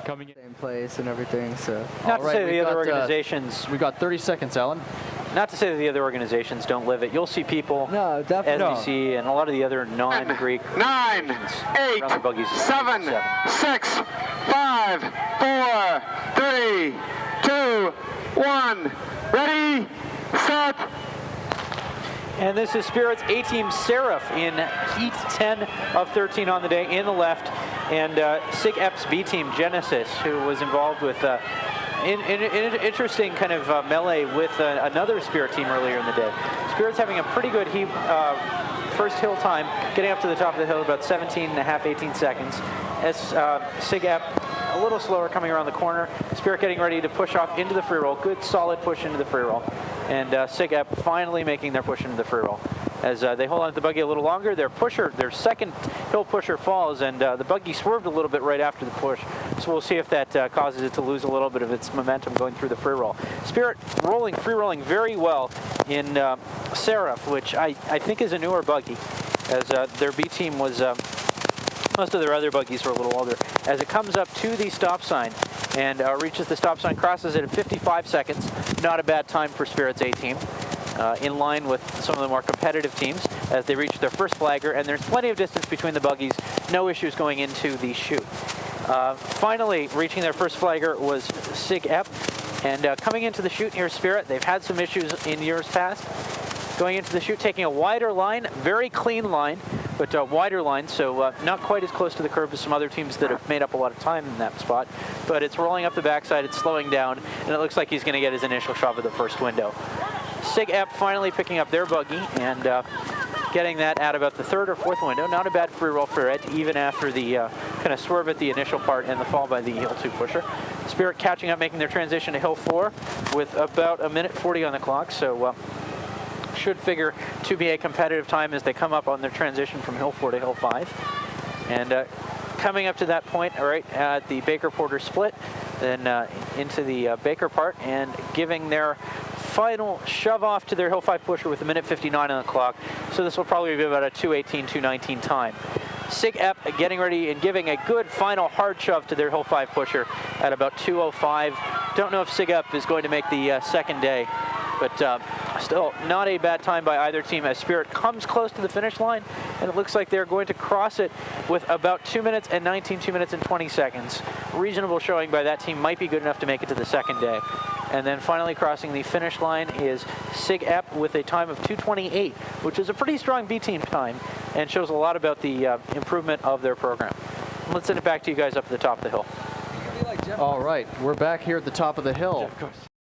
coming in. Same place and everything, so. Not to say that the other organizations... We got 30 seconds, Alan. Not to say that the other organizations don't live it. You'll see people, No, definitely. SDC, and a lot of the other non-Greek 9, 8, 7, 6, 5, 4, 3, 2, 1. Ready, set. And this is Spirit's A-Team SigEp in Heat 10 of 13 on the day in the left, and SigEp's B-Team Genesis, who was involved with in interesting kind of melee with another Spirit team earlier in the day. Spirit's having a pretty good first hill time, getting up to the top of the hill about 17 and a half, 18 seconds. As SigEp a little slower coming around the corner. Spirit getting ready to push off into the free roll. Good solid push into the free roll. And SigEp finally making their push into the free roll. As they hold on to the buggy a little longer, their second hill pusher falls, and the buggy swerved a little bit right after the push. So we'll see if that causes it to lose a little bit of its momentum going through the free roll. Spirit free rolling very well in SigEp, which I think is a newer buggy, as their B team was, most of their other buggies were a little older. As it comes up to the stop sign and reaches the stop sign, crosses it in 55 seconds. Not a bad time for Spirit's A-Team. In line with some of the more competitive teams as they reach their first flagger, and there's plenty of distance between the buggies, no issues going into the chute. Finally reaching their first flagger was SigEp, and coming into the chute here, Spirit, they've had some issues in years past. Going into the chute, taking a wider line, very clean line, but wider line, so not quite as close to the curb as some other teams that have made up a lot of time in that spot, but it's rolling up the backside, it's slowing down, and it looks like he's going to get his initial shove of the first window. SigEp finally picking up their buggy and getting that at about the third or fourth window. Not a bad free roll for it, even after the kind of swerve at the initial part and the fall by the hill 2 pusher. Spirit catching up, making their transition to hill 4 with about a minute 40 on the clock, so should figure to be a competitive time as they come up on their transition from hill 4 to hill 5. And coming up to that point, all right, at the Baker-Porter split, then into the Baker part, and giving their final shove off to their hill 5 pusher with a minute 59 on the clock. So this will probably be about a 2:18, 2:19 time. SigEp getting ready and giving a good final hard shove to their hill 5 pusher at about 2:05. Don't know if SigEp is going to make the second day, but still not a bad time by either team as Spirit comes close to the finish line, and it looks like they're going to cross it with about 2 minutes and 19, 2 minutes and 20 seconds. Reasonable showing by that team, might be good enough to make it to the second day. And then finally crossing the finish line is SigEp with a time of 2:28, which is a pretty strong B team time and shows a lot about the improvement of their program. Let's send it back to you guys up at the top of the hill. All right, we're back here at the top of the hill.